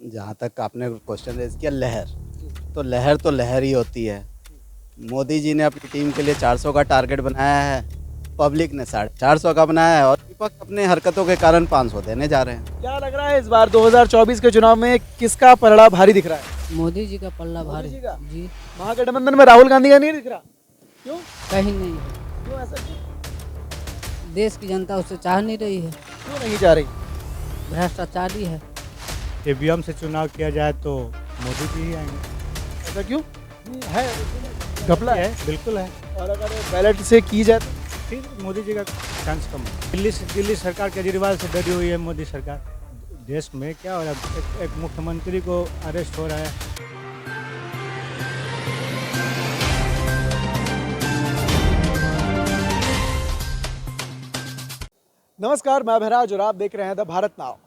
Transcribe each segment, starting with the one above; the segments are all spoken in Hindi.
जहाँ तक आपने क्वेश्चन रेज किया लहर, तो लहर ही होती है। मोदी जी ने अपनी टीम के लिए 400 का टारगेट बनाया है, पब्लिक ने 450 का बनाया है और विपक्ष अपने हरकतों के कारण 500 देने जा रहे हैं। क्या लग रहा है इस बार 2024 के चुनाव में किसका पलड़ा भारी दिख रहा है? मोदी जी का पल्ला भारी। जी का? जी। महागठबंधन में राहुल गांधी का नहीं दिख रहा? क्यों? कहीं नहीं है। क्यों ऐसा क्यों? देश की जनता उससे चाह नहीं रही है। क्यों नहीं जा रही? भ्रष्टाचारी है। ईवीएम से चुनाव किया जाए तो मोदी जी ही आएंगे। ऐसा क्यों? है घपला है। बिल्कुल है। और अगर बैलेट से की जाए तो फिर मोदी जी का चांस कम है। दिल्ली सरकार केजरीवाल से डरी हुई है मोदी सरकार। देश में क्या हो रहा है, एक मुख्यमंत्री को अरेस्ट हो रहा है। नमस्कार, मैं भराज और आप देख रहे हैं द भारत नाव।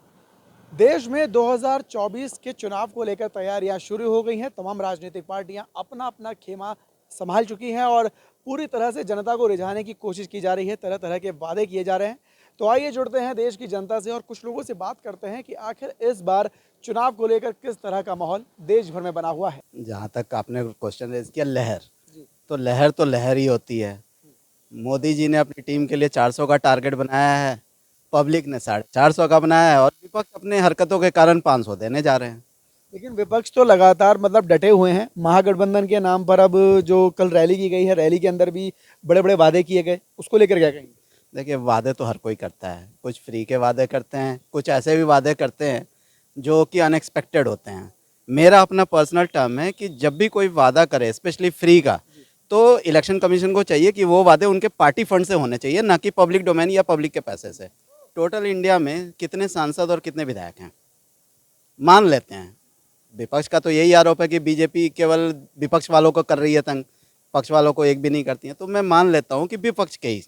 देश में 2024 के चुनाव को लेकर तैयारियां शुरू हो गई हैं। तमाम राजनीतिक पार्टियां अपना अपना खेमा संभाल चुकी हैं और पूरी तरह से जनता को रिझाने की कोशिश की जा रही है। तरह तरह के वादे किए जा रहे हैं। तो आइए जुड़ते हैं देश की जनता से और कुछ लोगों से बात करते हैं कि आखिर इस बार चुनाव को लेकर किस तरह का माहौल देश भर में बना हुआ है। जहाँ तक आपने क्वेश्चन रेज किया लहर, तो लहर ही होती है। मोदी जी ने अपनी टीम के लिए 400 का टारगेट बनाया है, पब्लिक ने 450 का बनाया है और विपक्ष अपने हरकतों के कारण 500 देने जा रहे हैं। लेकिन विपक्ष तो लगातार डटे हुए हैं महागठबंधन के नाम पर। अब जो कल रैली की गई है, रैली के अंदर भी बड़े बड़े वादे किए गए, उसको लेकर क्या कहेंगे? देखिए, वादे तो हर कोई करता है। कुछ फ्री के वादे करते हैं, कुछ ऐसे भी वादे करते हैं जो कि अनएक्सपेक्टेड होते हैं। मेरा अपना पर्सनल टर्म है कि जब भी कोई वादा करे, स्पेशली फ्री का, तो इलेक्शन कमीशन को चाहिए कि वो वादे उनके पार्टी फंड से होने चाहिए, ना कि पब्लिक डोमेन या पब्लिक के पैसे से। टोटल इंडिया में कितने सांसद और कितने विधायक हैं, मान लेते हैं। विपक्ष का तो यही आरोप है कि बीजेपी केवल विपक्ष वालों को कर रही है तंग, पक्ष वालों को एक भी नहीं करती है। तो मैं मान लेता हूँ कि विपक्ष के ही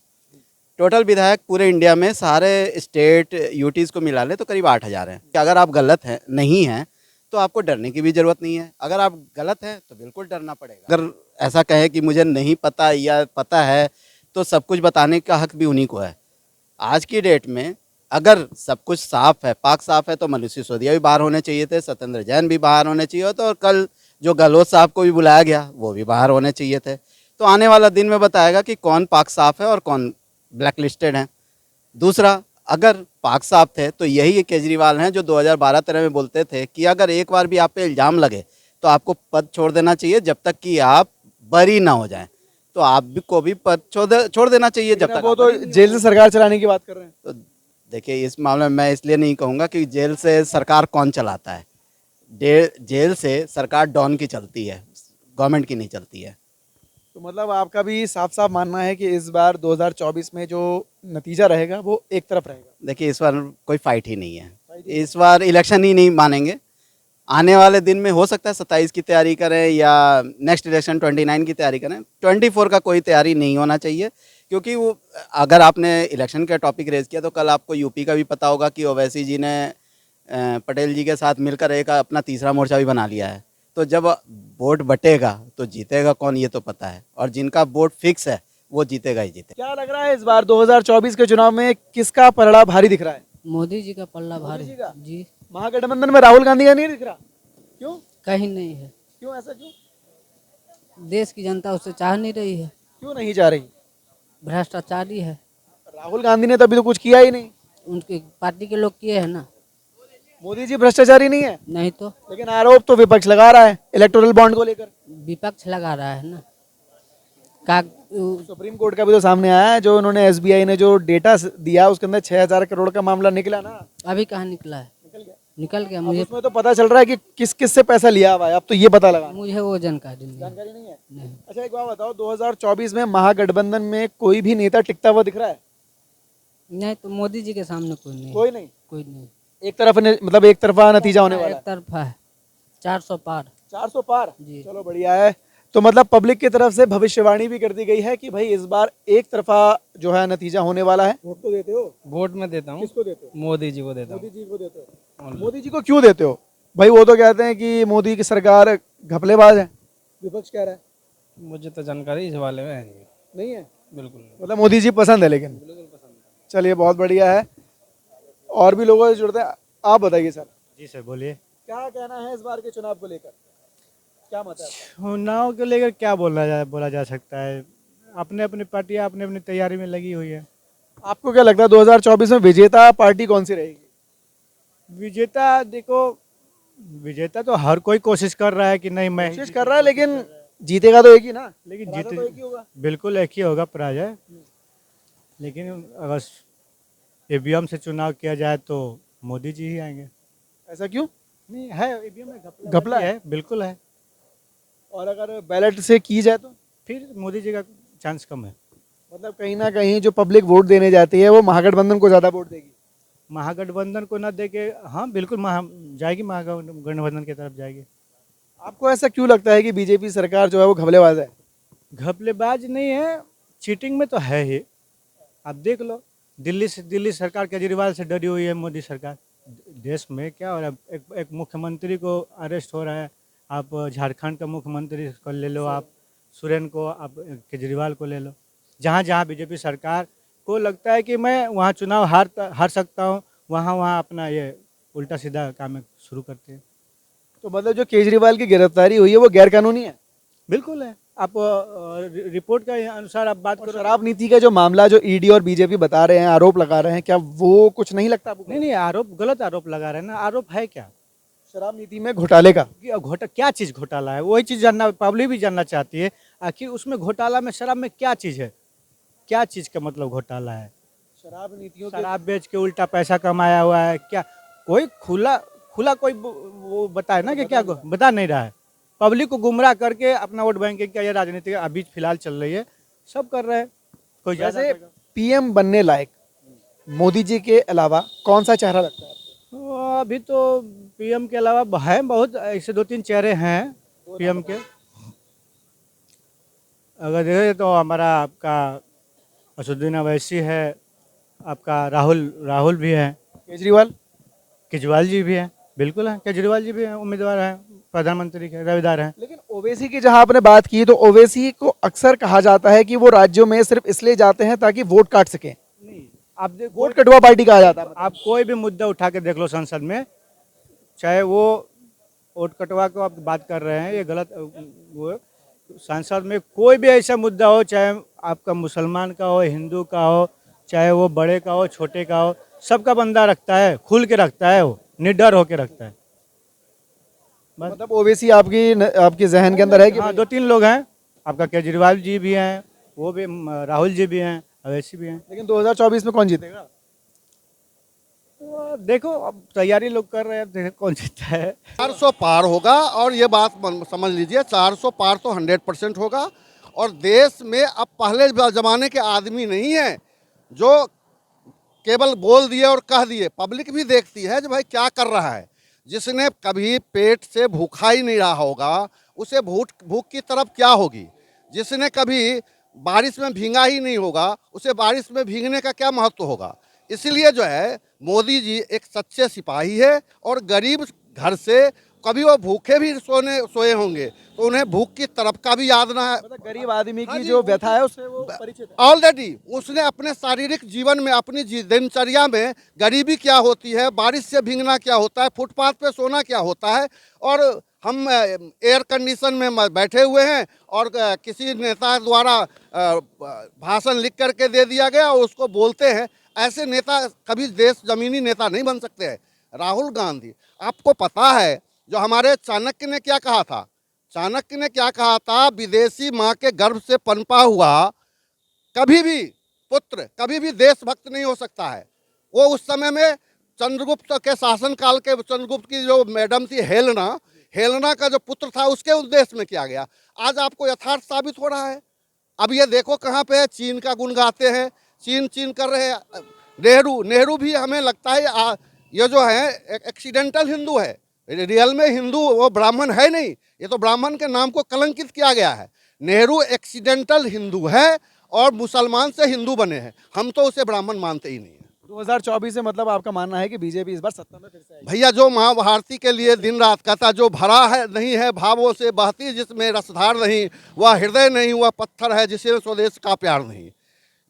टोटल विधायक पूरे इंडिया में सारे स्टेट यूटीज़ को मिला ले तो करीब 8,000 हैं। अगर आप गलत हैं नहीं हैं तो आपको डरने की भी ज़रूरत नहीं है। अगर आप गलत हैं तो बिल्कुल डरना पड़ेगा। अगर ऐसा कहे कि मुझे नहीं पता या पता है, तो सब कुछ बताने का हक भी उन्हीं को है। आज की डेट में अगर सब कुछ साफ है, पाक साफ है, तो मनीष सिसोदिया भी बाहर होने चाहिए थे, सत्येंद्र जैन भी बाहर होने चाहिए होते, और कल जो गहलोत साहब को भी बुलाया गया वो भी बाहर होने चाहिए थे। तो आने वाला दिन में बताएगा कि कौन पाक साफ है और कौन ब्लैक लिस्टेड है। दूसरा, अगर पाक साफ थे तो यही केजरीवाल हैं जो 2012-13 में बोलते थे कि अगर एक बार भी आप पे इल्ज़ाम लगे तो आपको पद छोड़ देना चाहिए जब तक कि आप बरी ना हो जाएं। तो आप भी को भी पद छोड़ देना चाहिए जब तक वो तो जेल से सरकार चलाने की बात कर रहे हैं। तो देखिए, इस मामले में मैं इसलिए नहीं कहूँगा कि जेल से सरकार कौन चलाता है। जेल से सरकार डॉन की चलती है, गवर्नमेंट की नहीं चलती है। तो आपका भी साफ साफ मानना है कि इस बार 2024 में जो नतीजा रहेगा वो एक तरफ रहेगा? देखिए, इस बार कोई फाइट ही नहीं है। इस बार इलेक्शन ही नहीं मानेंगे। आने वाले दिन में हो सकता है 27 की तैयारी करें या नेक्स्ट इलेक्शन 29 की तैयारी करें। 24 का कोई तैयारी नहीं होना चाहिए, क्योंकि वो, अगर आपने इलेक्शन का टॉपिक रेज किया तो कल आपको यूपी का भी पता होगा कि ओवैसी जी ने पटेल जी के साथ मिलकर एक अपना तीसरा मोर्चा भी बना लिया है। तो जब वोट बटेगा तो जीतेगा कौन, ये तो पता है, और जिनका वोट फिक्स है वो जीतेगा ही जीतेगा। क्या लग रहा है इस बार 2024 के चुनाव में किसका पलड़ा भारी दिख रहा है? मोदी जी का पल्ला भारी। जी का? जी। महागठबंधन में राहुल गांधी का नहीं दिख रहा? क्यों? कहीं नहीं है। क्यों ऐसा क्यों? देश की जनता उससे चाह नहीं रही है। क्यों नहीं जा रही? भ्रष्टाचारी है। राहुल गांधी ने तो अभी तो कुछ किया ही नहीं। उनकी पार्टी के लोग किए हैं ना। मोदी जी भ्रष्टाचारी नहीं है? नहीं तो लेकिन आरोप तो विपक्ष लगा रहा है इलेक्टोरल बॉन्ड को लेकर। विपक्ष लगा रहा है ना। का सुप्रीम कोर्ट का भी तो सामने आया है, जो उन्होंने एसबीआई ने जो डेटा दिया उसके अंदर 6,000 करोड़ का मामला निकला ना। अभी कहाँ निकला है? निकल गया। अब मुझे उसमें तो पता चल रहा है कि किस किस से पैसा लिया हुआ है। अब तो ये पता लगा। मुझे वो जानकारी नहीं है। जानकारी नहीं है? नहीं। अच्छा, एक बात बताओ, 2024 में महागठबंधन में कोई भी नेता टिकता हुआ दिख रहा है? नहीं तो मोदी जी के सामने कोई नहीं। कोई नहीं। कोई नहीं। एक तरफा नतीजा होने वाला एक तरफा है। 400 पार। 400 पार। जी। चलो बढ़िया है। तो पब्लिक की तरफ से भविष्यवाणी भी कर दी गई है कि भाई इस बार एक तरफा जो है नतीजा होने वाला है। वोट तो देते हो? वोट में देता हूँ। किसको देते हो? मोदी जी को देता हूँ। मोदी जी को देते हो? मोदी जी को क्यों देते हो भाई? वो तो कहते हैं कि मोदी की सरकार घपलेबाज है, विपक्ष कह रहा है। मुझे तो जानकारी इस वाले में है नहीं है? बिल्कुल नहीं। मोदी जी पसंद है लेकिन। चलिए, बहुत बढ़िया है। और भी लोगों से जुड़ते हैं। आप बताइए सर, जी सर, बोलिए। क्या कहना है इस बार के चुनाव को लेकर, क्या मत है आपका? चुनाव को लेकर क्या बोला जा सकता है। अपने अपनी पार्टियां अपनी अपनी तैयारी में लगी हुई है। आपको क्या लगता है 2024 में विजेता पार्टी कौन सी रहेगी? विजेता देखो, विजेता तो हर कोई कोशिश कर रहा है कि नहीं मैं कोशिश कर रहा है, लेकिन जीतेगा तो एक ही ना, लेकिन पराजय तो एक ही होगा। बिल्कुल एक ही होगा पराजय। लेकिन अगर ईवीएम से चुनाव किया जाए तो मोदी जी ही आएंगे। ऐसा क्यों? नहीं है, ईवीएम में घपला है, बिल्कुल है। और अगर बैलेट से की जाए तो फिर मोदी जी का चांस कम है। मतलब कहीं ना कहीं जो पब्लिक वोट देने जाती है वो महागठबंधन को ज्यादा वोट देगी। महागठबंधन को न दे के, हाँ बिल्कुल जाएगी, महागठबंधन की तरफ जाएगी। आपको ऐसा क्यों लगता है कि बीजेपी सरकार जो है वो घपलेबाज है? घपलेबाज नहीं है, चीटिंग में तो है ही। आप देख लो, दिल्ली सरकार केजरीवाल से डरी हुई है मोदी सरकार। देश में क्या हो रहा है, एक मुख्यमंत्री को अरेस्ट हो रहा है। आप झारखंड का मुख्यमंत्री को ले लो, आप सोरेन को, आप केजरीवाल को ले लो। जहाँ जहाँ बीजेपी सरकार को लगता है कि मैं वहाँ चुनाव हार सकता हूँ, वहाँ अपना ये उल्टा सीधा काम शुरू करते हैं। तो मतलब जो केजरीवाल की गिरफ्तारी हुई है वो गैर कानूनी है? बिल्कुल है। आप रिपोर्ट के अनुसार आप बात और करो। शराब नीति का जो मामला जो ईडी और बीजेपी बता रहे हैं, आरोप लगा रहे हैं, क्या वो कुछ नहीं लगता आपको? नहीं, आरोप गलत आरोप लगा रहे हैं ना। आरोप है क्या? शराब नीति में घोटाले का। क्या चीज़ घोटाला है, वही चीज़ जानना पब्लिक भी जानना चाहती है। आखिर उसमें घोटाला में, शराब में क्या चीज़ है, क्या चीज़ का मतलब घोटाला है? शराब नीतियों शराब बेच के उल्टा पैसा कमाया हुआ है क्या? कोई खुला कोई वो बताए ना कि क्या बता नहीं रहा है। पब्लिक को गुमराह करके अपना वोट बैंकिंग का ये राजनीति अभी फिलहाल चल रही है, सब कर रहे हैं। कोई वैसे पीएम बनने लायक मोदी जी के अलावा कौन सा चेहरा लगता है आपको? तो अभी तो पीएम के अलावा हैं बहुत ऐसे 2-3 चेहरे हैं पीएम के। अगर देखें तो हमारा आपका असदुद्दीन अवैसी है, आपका राहुल भी है, केजरीवाल जी भी हैं, बिल्कुल हैं, केजरीवाल जी भी हैं, उम्मीदवार हैं, प्रधानमंत्री के दावेदार हैं। लेकिन ओवैसी की जहां आपने बात की, तो ओवैसी को अक्सर कहा जाता है कि वो राज्यों में सिर्फ इसलिए जाते हैं ताकि वोट काट सकें। नहीं, आप वोट कटवा पार्टी कहा जाता है। आप कोई भी मुद्दा उठा के देख लो संसद में, चाहे वो वोट कटवा को आप बात कर रहे हैं, ये गलत। वो संसद में कोई भी ऐसा मुद्दा हो, चाहे आपका मुसलमान का हो, हिंदू का हो, चाहे वो बड़े का हो, छोटे का हो, सबका बंदा रखता है, खुल के रखता है, वो निडर होके रखता है। मतलब ओवैसी आपकी जहन के अंदर है कि हाँ, 2-3 लोग हैं। आपका केजरीवाल जी भी हैं, वो भी, राहुल जी भी हैं, अवैसी भी हैं। लेकिन 2024 में कौन जीतेगा? तो देखो, अब तैयारी लोग कर रहे हैं, देखो कौन जीतता है। 400 पार होगा, और ये बात समझ लीजिए, 400 पार तो 100% होगा। और देश में अब पहले ज़माने के आदमी नहीं है जो केवल बोल दिए और कह दिए। पब्लिक भी देखती है जो भाई क्या कर रहा है। जिसने कभी पेट से भूखा ही नहीं रहा होगा, उसे भूख की तरफ क्या होगी। जिसने कभी बारिश में भींगा ही नहीं होगा, उसे बारिश में भीगने का क्या महत्व होगा। इसलिए जो है मोदी जी एक सच्चे सिपाही है, और गरीब घर से कभी वो भूखे भी सोए होंगे तो उन्हें भूख की तरफ का भी याद ना है। मतलब गरीब आदमी की जो व्यथा है उससे वो परिचित है। ऑलरेडी उसने अपने शारीरिक जीवन में, अपनी दिनचर्या में गरीबी क्या होती है, बारिश से भीगना क्या होता है, फुटपाथ पे सोना क्या होता है। और हम एयर कंडीशन में बैठे हुए हैं, और किसी नेता द्वारा भाषण लिख करके दे दिया गया और उसको बोलते हैं। ऐसे नेता कभी देश जमीनी नेता नहीं बन सकते हैं। राहुल गांधी, आपको पता है जो हमारे चाणक्य ने क्या कहा था? चाणक्य ने क्या कहा था? विदेशी माँ के गर्भ से पनपा हुआ कभी भी पुत्र कभी भी देशभक्त नहीं हो सकता है। वो उस समय में चंद्रगुप्त के शासनकाल के, चंद्रगुप्त की जो मैडम थी हेलेना का जो पुत्र था, उसके उद्देश्य में किया गया। आज आपको यथार्थ साबित हो रहा है। अब ये देखो कहाँ पे है, चीन का गुण गाते हैं, चीन कर रहे हैं। नेहरू भी हमें लगता है ये जो है एक्सीडेंटल हिंदू है, रियल में हिंदू वो ब्राह्मण है नहीं। ये तो ब्राह्मण के नाम को कलंकित किया गया है। नेहरू एक्सीडेंटल हिंदू है और मुसलमान से हिंदू बने हैं। हम तो उसे ब्राह्मण मानते ही नहीं है। 2024 से मतलब आपका मानना है कि बीजेपी इस बार सत्ता में फिर से आएगी? भैया, जो महाभारती के लिए दिन रात कहता, जो भरा है नहीं है भावों से बहती जिसमें रसधार नहीं, वह हृदय नहीं, वह पत्थर है जिसे स्वदेश का प्यार नहीं।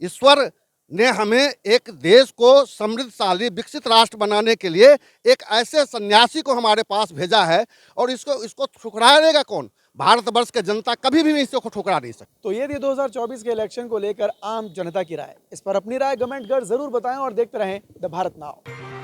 ईश्वर ने हमें एक देश को समृद्धशाली विकसित राष्ट्र बनाने के लिए एक ऐसे सन्यासी को हमारे पास भेजा है, और इसको ठुकराएगा कौन? भारतवर्ष की जनता कभी भी इसको ठुकरा नहीं सकती। तो ये थी 2024 के इलेक्शन को लेकर आम जनता की राय। इस पर अपनी राय कमेंट कर जरूर बताएं और देखते रहें द भारत नाउ।